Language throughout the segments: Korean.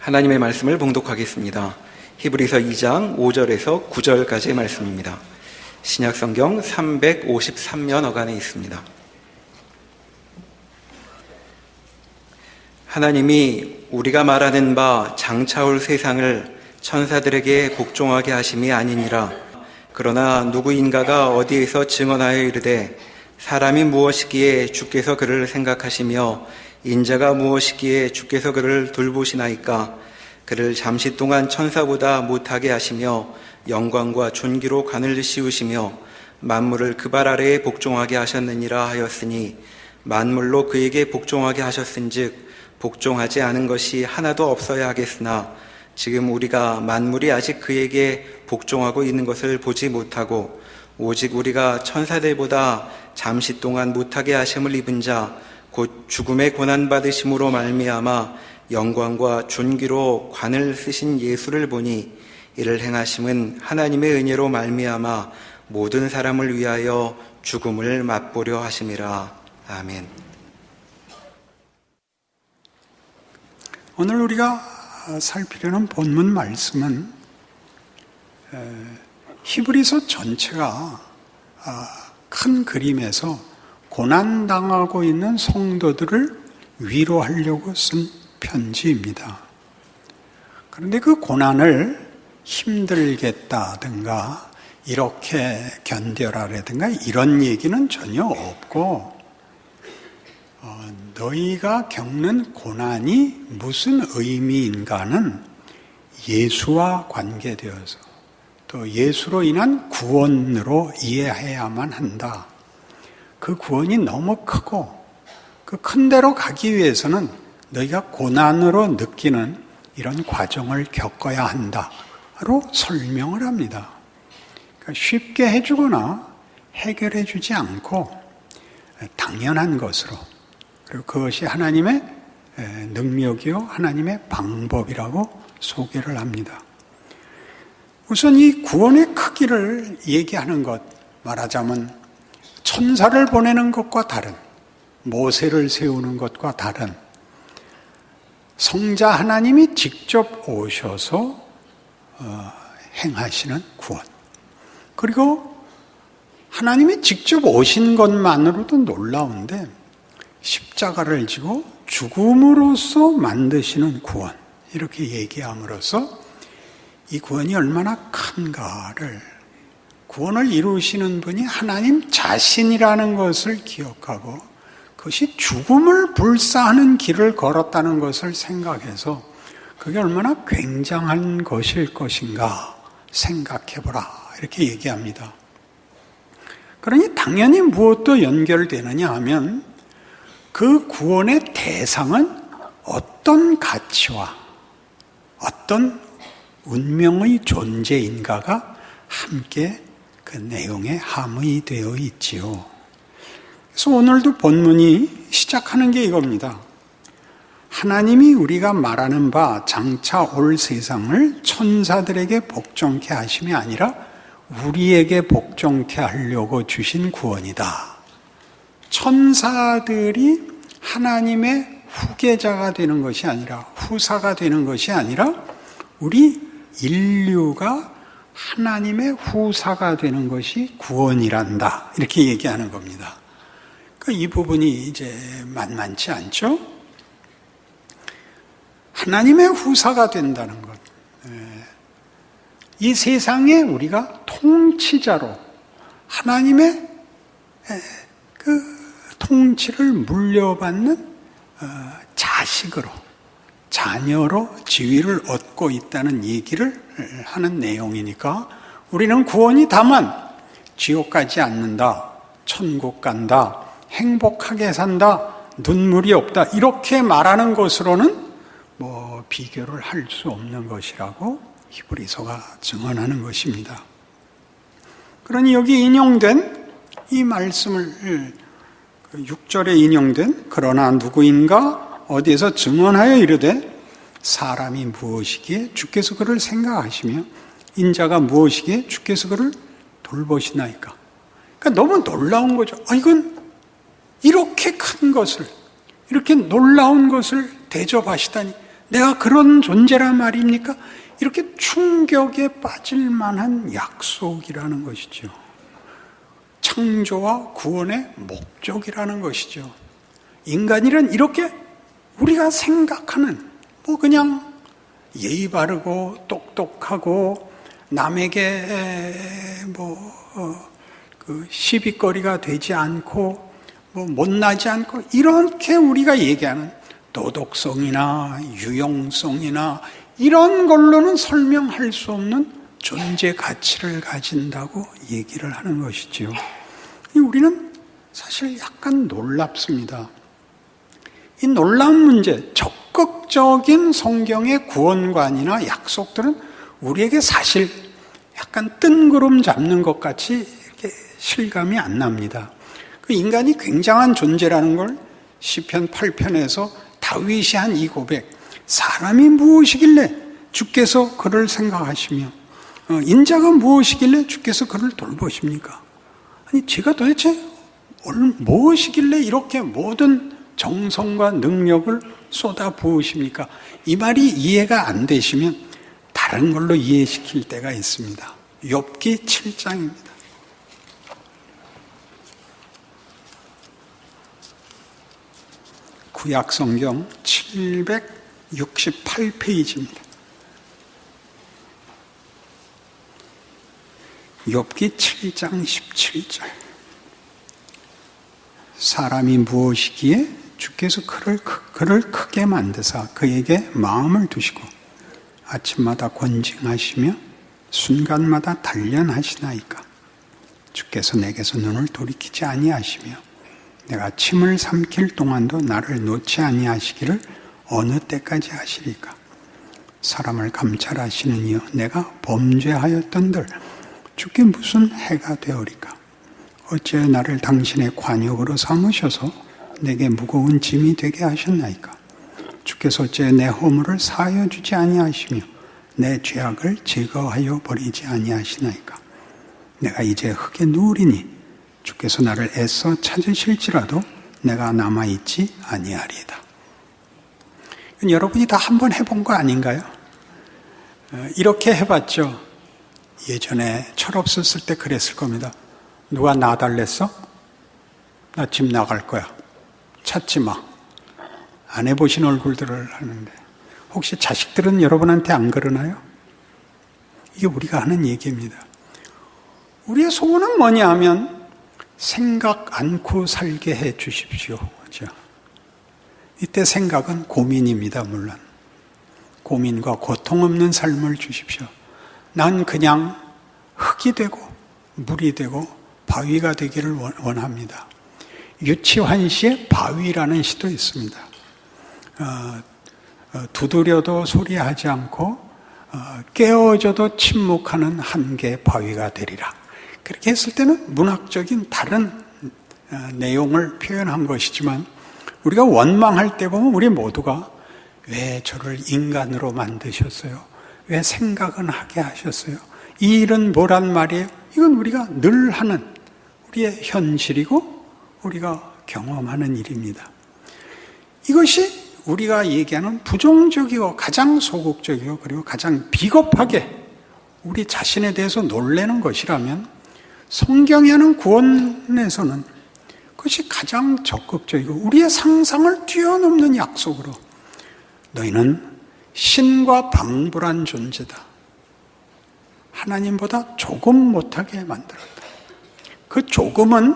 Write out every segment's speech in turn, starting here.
하나님의 말씀을 봉독하겠습니다. 히브리서 2장 5절에서 9절까지의 말씀입니다. 신약성경 353면 어간에 있습니다. 하나님이 우리가 말하는 바 장차올 세상을 천사들에게 복종하게 하심이 아니니라. 그러나 누구인가가 어디에서 증언하여 이르되 사람이 무엇이기에 주께서 그를 생각하시며 인자가 무엇이기에 주께서 그를 돌보시나이까. 그를 잠시 동안 천사보다 못하게 하시며 영광과 존귀로 관을 씌우시며 만물을 그 발 아래에 복종하게 하셨느니라 하였으니 만물로 그에게 복종하게 하셨은즉 복종하지 않은 것이 하나도 없어야 하겠으나 지금 우리가 만물이 아직 그에게 복종하고 있는 것을 보지 못하고 오직 우리가 천사들보다 잠시 동안 못하게 하심을 입은 자 곧 죽음의 고난받으심으로 말미암아 영광과 존귀로 관을 쓰신 예수를 보니 이를 행하심은 하나님의 은혜로 말미암아 모든 사람을 위하여 죽음을 맛보려 하심이라. 아멘. 오늘 우리가 살피려는 본문 말씀은 히브리서 전체가 큰 그림에서 고난당하고 있는 성도들을 위로하려고 쓴 편지입니다. 그런데 그 고난을 힘들겠다든가 이렇게 견뎌라라든가 이런 얘기는 전혀 없고 너희가 겪는 고난이 무슨 의미인가는 예수와 관계되어서 또 예수로 인한 구원으로 이해해야만 한다. 그 구원이 너무 크고 그 큰 데로 가기 위해서는 너희가 고난으로 느끼는 이런 과정을 겪어야 한다로 설명을 합니다. 그러니까 쉽게 해주거나 해결해주지 않고 당연한 것으로, 그리고 그것이 하나님의 능력이요 하나님의 방법이라고 소개를 합니다. 우선 이 구원의 크기를 얘기하는 것, 말하자면 천사를 보내는 것과 다른, 모세를 세우는 것과 다른 성자 하나님이 직접 오셔서 행하시는 구원, 그리고 하나님이 직접 오신 것만으로도 놀라운데 십자가를 지고 죽음으로써 만드시는 구원, 이렇게 얘기함으로써 이 구원이 얼마나 큰가를, 구원을 이루시는 분이 하나님 자신이라는 것을 기억하고 그것이 죽음을 불사하는 길을 걸었다는 것을 생각해서 그게 얼마나 굉장한 것일 것인가 생각해보라, 이렇게 얘기합니다. 그러니 당연히 무엇도 연결되느냐 하면 그 구원의 대상은 어떤 가치와 어떤 운명의 존재인가가 함께 그 내용에 함의되어 있지요. 그래서 오늘도 본문이 시작하는 게 이겁니다. 하나님이 우리가 말하는 바 장차 올 세상을 천사들에게 복종케 하심이 아니라 우리에게 복종케 하려고 주신 구원이다. 천사들이 하나님의 후계자가 되는 것이 아니라, 후사가 되는 것이 아니라 우리 인류가 하나님의 후사가 되는 것이 구원이란다, 이렇게 얘기하는 겁니다. 그러니까 이 부분이 이제 만만치 않죠? 하나님의 후사가 된다는 것, 이 세상에 우리가 통치자로 하나님의 그 통치를 물려받는 자식으로, 자녀로 지위를 얻고 있다는 얘기를 하는 내용이니까 우리는 구원이 다만 지옥 가지 않는다, 천국 간다, 행복하게 산다, 눈물이 없다, 이렇게 말하는 것으로는 뭐 비교를 할 수 없는 것이라고 히브리서가 증언하는 것입니다. 그러니 여기 인용된 이 말씀을 6절에 인용된 그러나 누구인가 어디에서 증언하여 이르되 사람이 무엇이기에 주께서 그를 생각하시며 인자가 무엇이기에 주께서 그를 돌보시나이까. 그러니까 너무 놀라운 거죠. 이건 이렇게 큰 것을, 이렇게 놀라운 것을 대접하시다니 내가 그런 존재란 말입니까? 이렇게 충격에 빠질 만한 약속이라는 것이죠. 창조와 구원의 목적이라는 것이죠. 인간이란 이렇게 우리가 생각하는 그냥 예의 바르고 똑똑하고 남에게 시비거리가 되지 않고 못나지 않고 이렇게 우리가 얘기하는 도덕성이나 유용성이나 이런 걸로는 설명할 수 없는 존재 가치를 가진다고 얘기를 하는 것이지요. 우리는 사실 약간 놀랍습니다. 이 놀라운 문제, 적극적인 성경의 구원관이나 약속들은 우리에게 사실 약간 뜬구름 잡는 것 같이 이렇게 실감이 안 납니다. 그 인간이 굉장한 존재라는 걸 시편 8편에서 다윗이 한 이 고백, 사람이 무엇이길래 주께서 그를 생각하시며 인자가 무엇이길래 주께서 그를 돌보십니까? 아니 제가 도대체 무엇이길래 이렇게 모든 정성과 능력을 쏟아 부으십니까? 이 말이 이해가 안 되시면 다른 걸로 이해시킬 때가 있습니다. 욥기 7장입니다. 구약성경 768페이지입니다. 욥기 7장 17절. 사람이 무엇이기에 주께서 그를 크게 만드사 그에게 마음을 두시고 아침마다 권징하시며 순간마다 단련하시나이까. 주께서 내게서 눈을 돌이키지 아니하시며 내가 침을 삼킬 동안도 나를 놓지 아니하시기를 어느 때까지 하시리까. 사람을 감찰하시는 이여 내가 범죄하였던들 주께 무슨 해가 되오리까. 어찌 나를 당신의 관역으로 삼으셔서 내게 무거운 짐이 되게 하셨나이까. 주께서 어찌 내 허물을 사하여 주지 아니하시며 내 죄악을 제거하여 버리지 아니하시나이까. 내가 이제 흙에 누우리니 주께서 나를 애써 찾으실지라도 내가 남아있지 아니하리이다. 여러분이 다 한번 해본 거 아닌가요? 이렇게 해봤죠. 예전에 철없었을 때 그랬을 겁니다. 누가 놔달랬어? 나 집 나갈 거야. 찾지 마. 안 해보신 얼굴들을 하는데 혹시 자식들은 여러분한테 안 그러나요? 이게 우리가 하는 얘기입니다. 우리의 소원은 뭐냐 하면 생각 않고 살게 해 주십시오. 그렇죠? 이때 생각은 고민입니다. 물론 고민과 고통 없는 삶을 주십시오. 난 그냥 흙이 되고 물이 되고 바위가 되기를 원합니다. 유치환 씨의 바위라는 시도 있습니다. 두드려도 소리하지 않고 깨어져도 침묵하는 한 개의 바위가 되리라. 그렇게 했을 때는 문학적인 다른 내용을 표현한 것이지만 우리가 원망할 때 보면 우리 모두가 왜 저를 인간으로 만드셨어요? 왜 생각은 하게 하셨어요? 이 일은 뭐란 말이에요? 이건 우리가 늘 하는 우리의 현실이고 우리가 경험하는 일입니다. 이것이 우리가 얘기하는 부정적이고 가장 소극적이고 그리고 가장 비겁하게 우리 자신에 대해서 놀라는 것이라면 성경이 하는 구원에서는 그것이 가장 적극적이고 우리의 상상을 뛰어넘는 약속으로 너희는 신과 방불한 존재다. 하나님보다 조금 못하게 만들었다. 그 조금은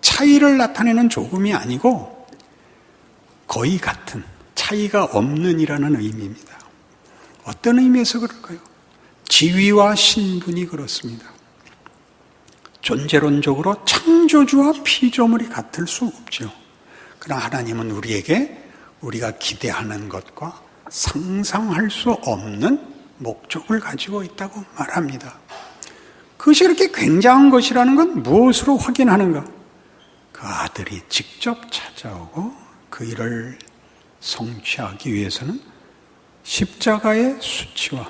차이를 나타내는 조금이 아니고 거의 같은 차이가 없는 이라는 의미입니다. 어떤 의미에서 그럴까요? 지위와 신분이 그렇습니다. 존재론적으로 창조주와 피조물이 같을 수 없죠. 그러나 하나님은 우리에게 우리가 기대하는 것과 상상할 수 없는 목적을 가지고 있다고 말합니다. 그것이 그렇게 굉장한 것이라는 건 무엇으로 확인하는가? 그 아들이 직접 찾아오고 그 일을 성취하기 위해서는 십자가의 수치와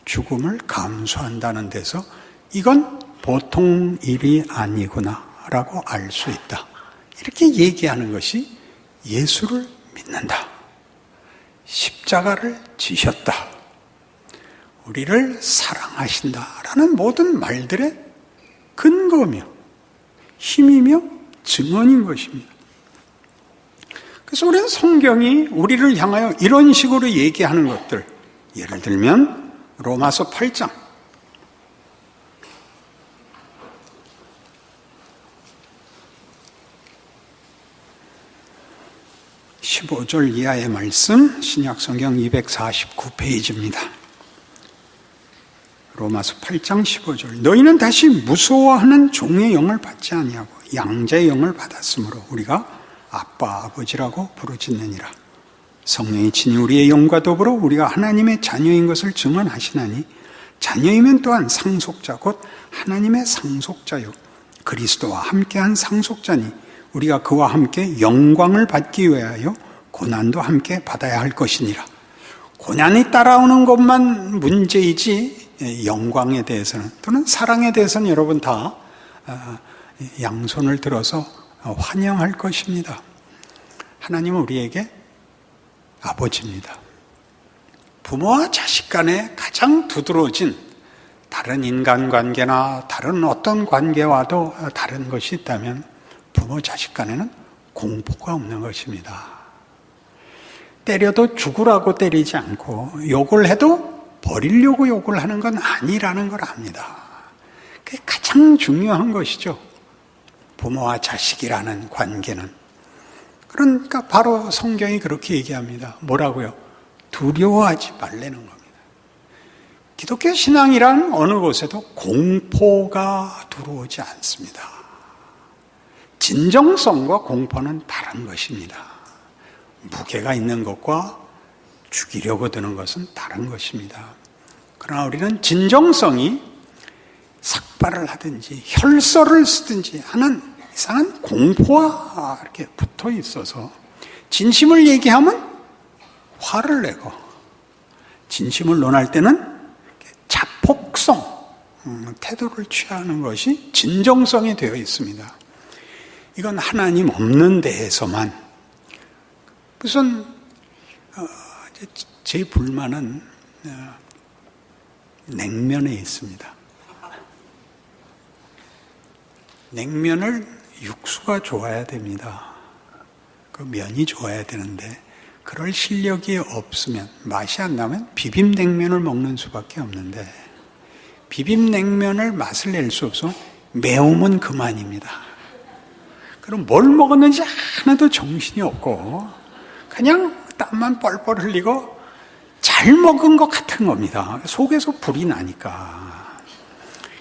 죽음을 감수한다는 데서 이건 보통 일이 아니구나라고 알 수 있다. 이렇게 얘기하는 것이 예수를 믿는다. 십자가를 지셨다. 우리를 사랑하신다라는 모든 말들의 근거며 힘이며 증언인 것입니다. 그래서 우리는 성경이 우리를 향하여 이런 식으로 얘기하는 것들, 예를 들면 로마서 8장 15절 이하의 말씀, 신약성경 249페이지입니다. 로마서 8장 15절. 너희는 다시 무서워하는 종의 영을 받지 아니하고 양자의 영을 받았으므로 우리가 아빠 아버지라고 부르짖느니라. 성령이 친히 우리의 영과 더불어 우리가 하나님의 자녀인 것을 증언하시나니 자녀이면 또한 상속자 곧 하나님의 상속자요 그리스도와 함께한 상속자니 우리가 그와 함께 영광을 받기 위하여 고난도 함께 받아야 할 것이니라. 고난이 따라오는 것만 문제이지 영광에 대해서는 또는 사랑에 대해서는 여러분 다 양손을 들어서 환영할 것입니다. 하나님은 우리에게 아버지입니다. 부모와 자식 간에 가장 두드러진 다른 인간관계나 다른 어떤 관계와도 다른 것이 있다면 부모 자식 간에는 공포가 없는 것입니다. 때려도 죽으라고 때리지 않고 욕을 해도 버리려고 욕을 하는 건 아니라는 걸 압니다. 그게 가장 중요한 것이죠. 부모와 자식이라는 관계는. 그러니까 바로 성경이 그렇게 얘기합니다. 뭐라고요? 두려워하지 말라는 겁니다. 기독교 신앙이란 어느 곳에도 공포가 들어오지 않습니다. 진정성과 공포는 다른 것입니다. 무게가 있는 것과 죽이려고 드는 것은 다른 것입니다. 그러나 우리는 진정성이 삭발을 하든지 혈서를 쓰든지 하는 이상한 공포와 이렇게 붙어 있어서 진심을 얘기하면 화를 내고 진심을 논할 때는 자폭성 태도를 취하는 것이 진정성이 되어 있습니다. 이건 하나님 없는 데에서만. 우선 제 불만은 냉면에 있습니다. 냉면을 육수가 좋아야 됩니다. 그 면이 좋아야 되는데 그럴 실력이 없으면, 맛이 안 나면 비빔냉면을 먹는 수밖에 없는데 비빔냉면을 맛을 낼 수 없어 매우면 그만입니다. 그럼 뭘 먹었는지 하나도 정신이 없고 그냥 땀만 뻘뻘 흘리고 잘 먹은 것 같은 겁니다. 속에서 불이 나니까.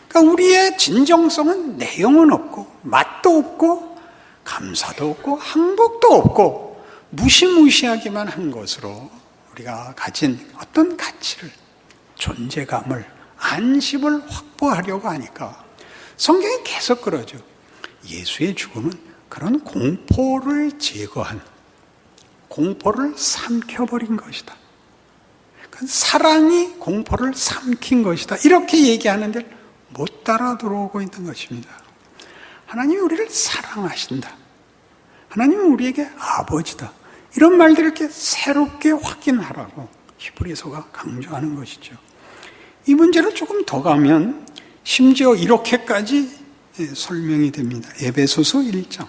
그러니까 우리의 진정성은 내용은 없고 맛도 없고 감사도 없고 항복도 없고 무시무시하기만 한 것으로 우리가 가진 어떤 가치를, 존재감을, 안심을 확보하려고 하니까 성경이 계속 그러죠. 예수의 죽음은 그런 공포를 제거한, 공포를 삼켜버린 것이다. 사랑이 공포를 삼킨 것이다. 이렇게 얘기하는데 못 따라 들어오고 있는 것입니다. 하나님이 우리를 사랑하신다. 하나님은 우리에게 아버지다. 이런 말들을 이렇게 새롭게 확인하라고 히브리서가 강조하는 것이죠. 이 문제를 조금 더 가면 심지어 이렇게까지 설명이 됩니다. 에베소서 1장.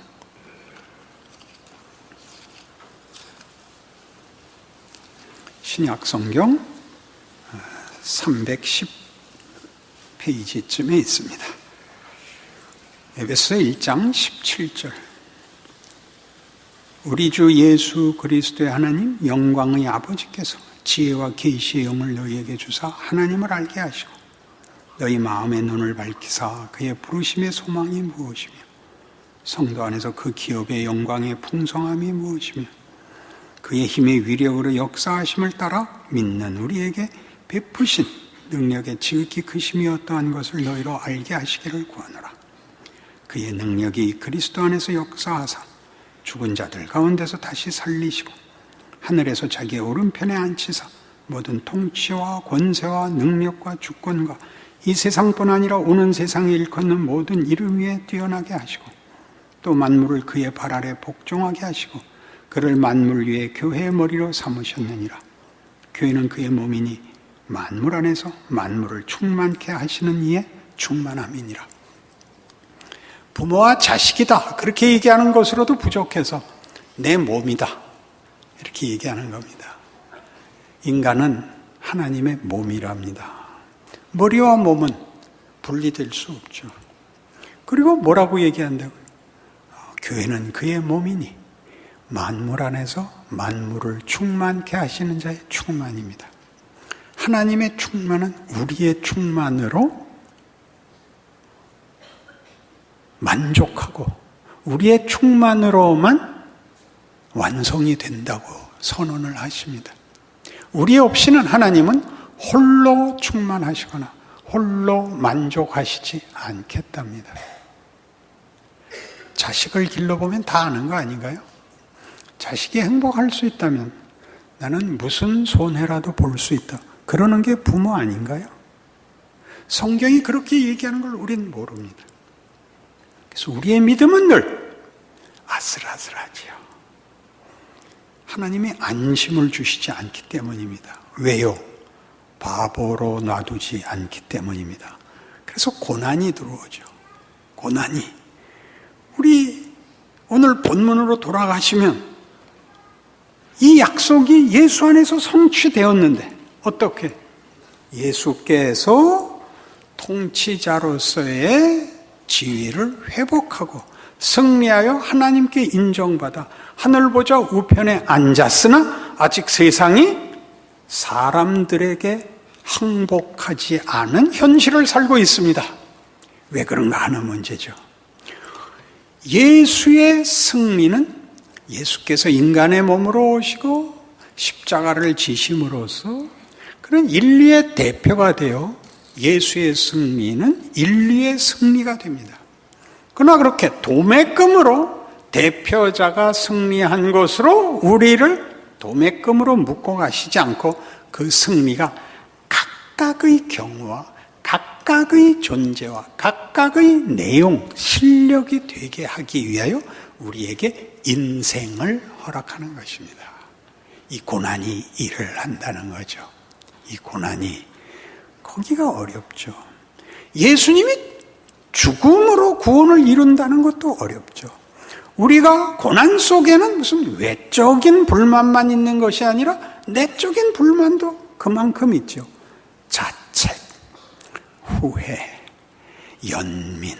신약성경 310페이지쯤에 있습니다. 에베소서 1장 17절. 우리 주 예수 그리스도의 하나님 영광의 아버지께서 지혜와 계시의 영을 너희에게 주사 하나님을 알게 하시고 너희 마음의 눈을 밝히사 그의 부르심의 소망이 무엇이며 성도 안에서 그 기업의 영광의 풍성함이 무엇이며 그의 힘의 위력으로 역사하심을 따라 믿는 우리에게 베푸신 능력의 지극히 크심이 어떠한 것을 너희로 알게 하시기를 구하노라. 그의 능력이 그리스도 안에서 역사하사 죽은 자들 가운데서 다시 살리시고 하늘에서 자기의 오른편에 앉히사 모든 통치와 권세와 능력과 주권과 이 세상뿐 아니라 오는 세상에 일컫는 모든 이름 위에 뛰어나게 하시고 또 만물을 그의 발 아래 복종하게 하시고 그를 만물 위에 교회의 머리로 삼으셨느니라. 교회는 그의 몸이니 만물 안에서 만물을 충만케 하시는 이의 충만함이니라. 부모와 자식이다 그렇게 얘기하는 것으로도 부족해서 내 몸이다 이렇게 얘기하는 겁니다. 인간은 하나님의 몸이랍니다. 머리와 몸은 분리될 수 없죠. 그리고 뭐라고 얘기한다고요? 교회는 그의 몸이니 만물 안에서 만물을 충만케 하시는 자의 충만입니다. 하나님의 충만은 우리의 충만으로 만족하고 우리의 충만으로만 완성이 된다고 선언을 하십니다. 우리 없이는 하나님은 홀로 충만하시거나 홀로 만족하시지 않겠답니다. 자식을 길러보면 다 아는 거 아닌가요? 자식이 행복할 수 있다면 나는 무슨 손해라도 볼 수 있다. 그러는 게 부모 아닌가요? 성경이 그렇게 얘기하는 걸 우리는 모릅니다. 그래서 우리의 믿음은 늘 아슬아슬하지요. 하나님이 안심을 주시지 않기 때문입니다. 왜요? 바보로 놔두지 않기 때문입니다. 그래서 고난이 들어오죠. 고난이. 우리 오늘 본문으로 돌아가시면 이 약속이 예수 안에서 성취되었는데 어떻게? 예수께서 통치자로서의 지위를 회복하고 승리하여 하나님께 인정받아 하늘보좌 우편에 앉았으나 아직 세상이 사람들에게 항복하지 않은 현실을 살고 있습니다. 왜 그런가 하는 문제죠. 예수의 승리는 예수께서 인간의 몸으로 오시고 십자가를 지심으로써 그런 인류의 대표가 되어 예수의 승리는 인류의 승리가 됩니다. 그러나 그렇게 도매금으로 대표자가 승리한 것으로 우리를 도매금으로 묶어 가시지 않고 그 승리가 각각의 경우와 각각의 존재와 각각의 내용, 실력이 되게 하기 위하여 우리에게 인생을 허락하는 것입니다. 이 고난이 일을 한다는 거죠. 이 고난이. 거기가 어렵죠. 예수님이 죽음으로 구원을 이룬다는 것도 어렵죠. 우리가 고난 속에는 무슨 외적인 불만만 있는 것이 아니라 내적인 불만도 그만큼 있죠. 자책, 후회, 연민,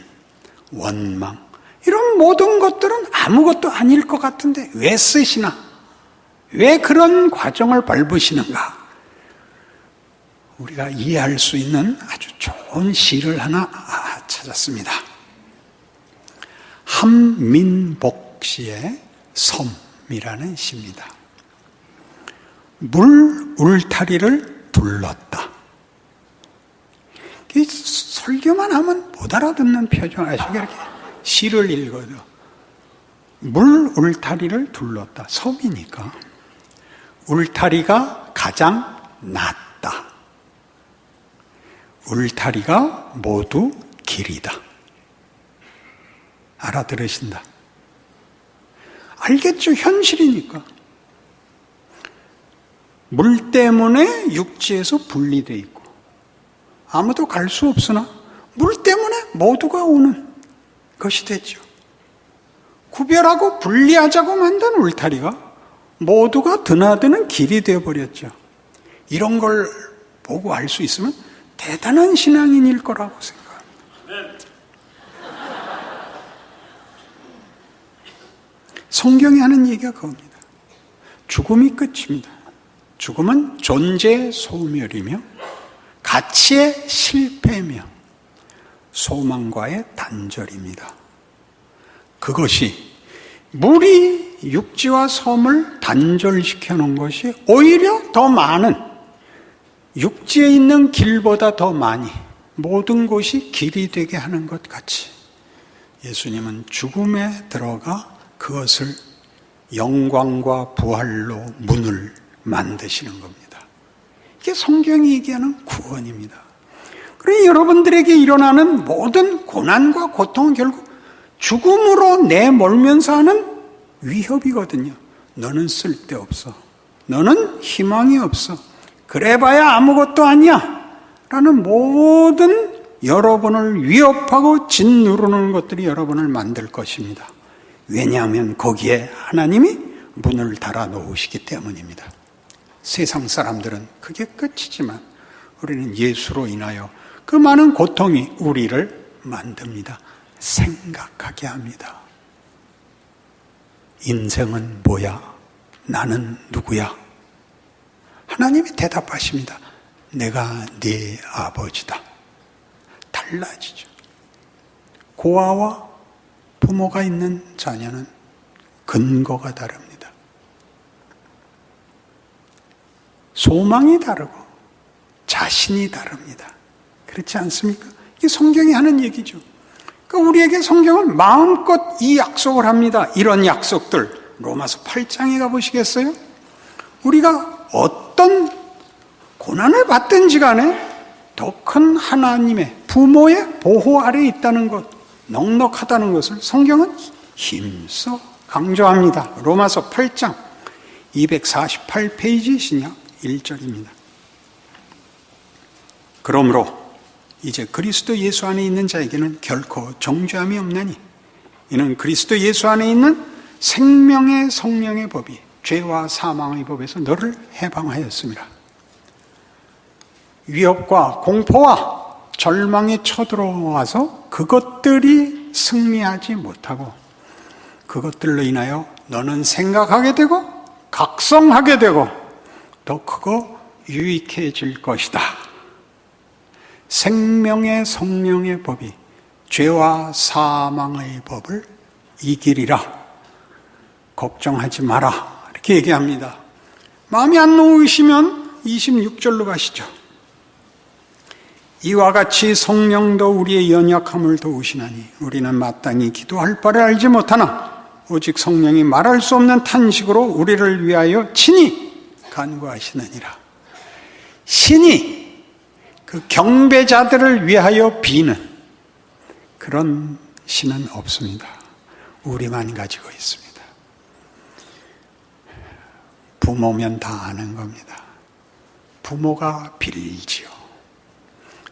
원망 이런 모든 것들은 아무것도 아닐 것 같은데 왜 쓰시나? 왜 그런 과정을 밟으시는가? 우리가 이해할 수 있는 아주 좋은 시를 하나 찾았습니다. 함민복 씨의 섬이라는 시입니다. 물 울타리를 둘렀다. 설교만 하면 못 알아듣는 표정 아시게 이렇게 시를 읽어도 물 울타리를 둘렀다. 섬이니까 울타리가 가장 낮다. 울타리가 모두 길이다. 알아들으신다. 알겠죠? 현실이니까. 물 때문에 육지에서 분리되어 있고 아무도 갈 수 없으나 물 때문에 모두가 오는 것이 됐죠. 구별하고 분리하자고 만든 울타리가 모두가 드나드는 길이 되어버렸죠. 이런 걸 보고 알 수 있으면 대단한 신앙인일 거라고 생각합니다. 성경이 하는 얘기가 그겁니다. 죽음이 끝입니다. 죽음은 존재의 소멸이며 가치의 실패며 소망과의 단절입니다. 그것이 물이 육지와 섬을 단절시켜 놓은 것이 오히려 더 많은 육지에 있는 길보다 더 많이 모든 곳이 길이 되게 하는 것 같이 예수님은 죽음에 들어가 그것을 영광과 부활로 문을 만드시는 겁니다. 이게 성경이 얘기하는 구원입니다. 그러니 여러분들에게 일어나는 모든 고난과 고통은 결국 죽음으로 내몰면서 하는 위협이거든요. 너는 쓸데없어. 너는 희망이 없어. 그래봐야 아무것도 아니야 라는 모든 여러분을 위협하고 짓누르는 것들이 여러분을 만들 것입니다. 왜냐하면 거기에 하나님이 문을 달아 놓으시기 때문입니다. 세상 사람들은 그게 끝이지만 우리는 예수로 인하여 그 많은 고통이 우리를 만듭니다. 생각하게 합니다. 인생은 뭐야? 나는 누구야? 하나님이 대답하십니다. 내가 네 아버지다. 달라지죠. 고아와 부모가 있는 자녀는 근거가 다릅니다. 소망이 다르고 자신이 다릅니다. 그렇지 않습니까? 이게 성경이 하는 얘기죠. 그러니까 우리에게 성경은 마음껏 이 약속을 합니다. 이런 약속들 로마서 8장에 가보시겠어요? 우리가 어떤 고난을 받든지 간에 더 큰 하나님의 부모의 보호 아래에 있다는 것, 넉넉하다는 것을 성경은 힘써 강조합니다. 로마서 8장 248페이지 신약 1절입니다. 그러므로 이제 그리스도 예수 안에 있는 자에게는 결코 정죄함이 없나니 이는 그리스도 예수 안에 있는 생명의 성령의 법이 죄와 사망의 법에서 너를 해방하였습니다. 위협과 공포와 절망이 쳐들어와서 그것들이 승리하지 못하고 그것들로 인하여 너는 생각하게 되고 각성하게 되고 더 크고 유익해질 것이다. 생명의 성령의 법이 죄와 사망의 법을 이기리라. 걱정하지 마라. 이렇게 얘기합니다. 마음이 안 놓으시면 26절로 가시죠. 이와 같이 성령도 우리의 연약함을 도우시나니 우리는 마땅히 기도할 바를 알지 못하나 오직 성령이 말할 수 없는 탄식으로 우리를 위하여 친히 간구하시느니라. 신이 그 경배자들을 위하여 비는 그런 신은 없습니다. 우리만 가지고 있습니다. 부모면 다 아는 겁니다. 부모가 빌지요.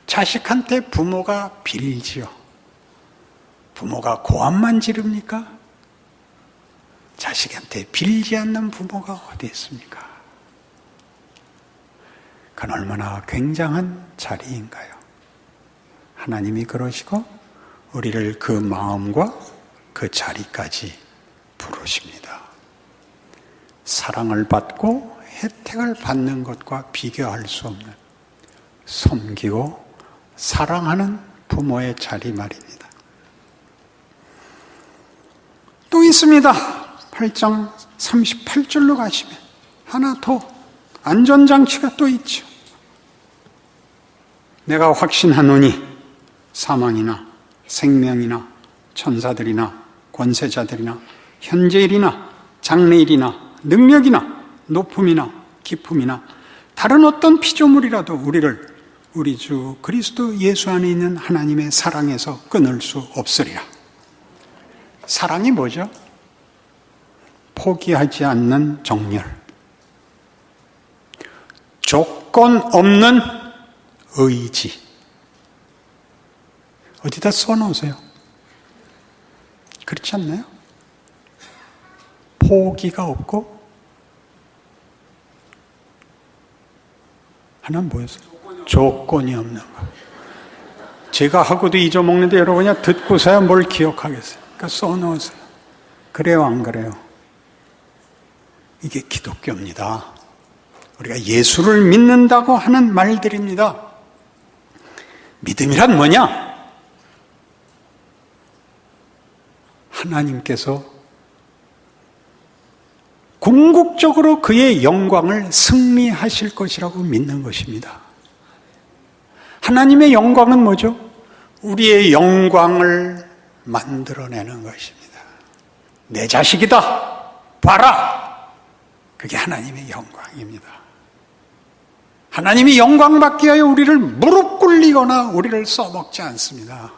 자식한테 부모가 빌지요. 부모가 고함만 지릅니까? 자식한테 빌지 않는 부모가 어디 있습니까? 그건 얼마나 굉장한 자리인가요? 하나님이 그러시고 우리를 그 마음과 그 자리까지 부르십니다. 사랑을 받고 혜택을 받는 것과 비교할 수 없는 섬기고 사랑하는 부모의 자리 말입니다. 또 있습니다. 8장 38절로 가시면 하나 더 안전장치가 또 있죠. 내가 확신하노니 사망이나 생명이나 천사들이나 권세자들이나 현재일이나 장래일이나 능력이나 높음이나 깊음이나 다른 어떤 피조물이라도 우리를 우리 주 그리스도 예수 안에 있는 하나님의 사랑에서 끊을 수 없으리라. 사랑이 뭐죠? 포기하지 않는 정열, 조건 없는 의지. 어디다 써놓으세요? 그렇지 않나요? 포기가 없고 하나는 뭐였어요? 조건이 없는 거. 제가 하고도 잊어먹는데 여러분이 듣고서야 뭘 기억하겠어요? 그러니까 써놓으세요. 그래요, 안 그래요? 이게 기독교입니다. 우리가 예수를 믿는다고 하는 말들입니다. 믿음이란 뭐냐? 하나님께서 궁극적으로 그의 영광을 승리하실 것이라고 믿는 것입니다. 하나님의 영광은 뭐죠? 우리의 영광을 만들어내는 것입니다. 내 자식이다. 봐라. 그게 하나님의 영광입니다. 하나님이 영광받기 위하여 우리를 무릎 꿇리거나 우리를 써먹지 않습니다.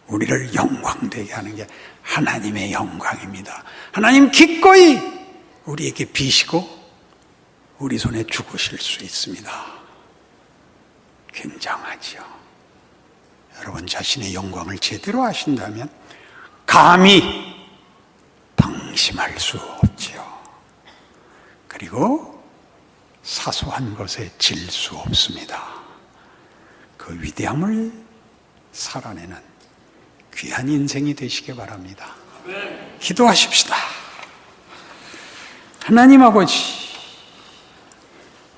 우리를 영광되게 하는 게 하나님의 영광입니다. 하나님 기꺼이 우리에게 비시고 우리 손에 죽으실 수 있습니다. 굉장하지요. 여러분 자신의 영광을 제대로 아신다면 감히 방심할 수 없지요. 그리고 사소한 것에 질 수 없습니다. 그 위대함을 살아내는 귀한 인생이 되시기 바랍니다. 기도하십시다. 하나님 아버지,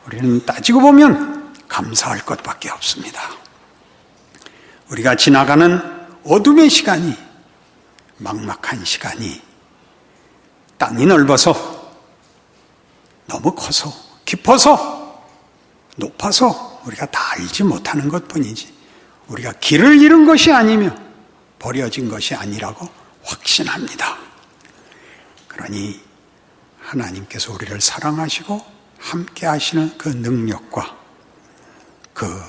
우리는 따지고 보면 감사할 것밖에 없습니다. 우리가 지나가는 어둠의 시간이, 막막한 시간이 땅이 넓어서, 너무 커서, 깊어서, 높아서 우리가 다 알지 못하는 것뿐이지 우리가 길을 잃은 것이 아니며 버려진 것이 아니라고 확신합니다. 그러니 하나님께서 우리를 사랑하시고 함께 하시는 그 능력과 그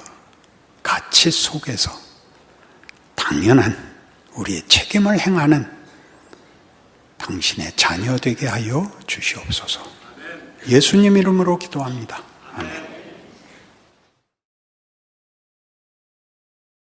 가치 속에서 당연한 우리의 책임을 행하는 당신의 자녀 되게 하여 주시옵소서. 예수님 이름으로 기도합니다.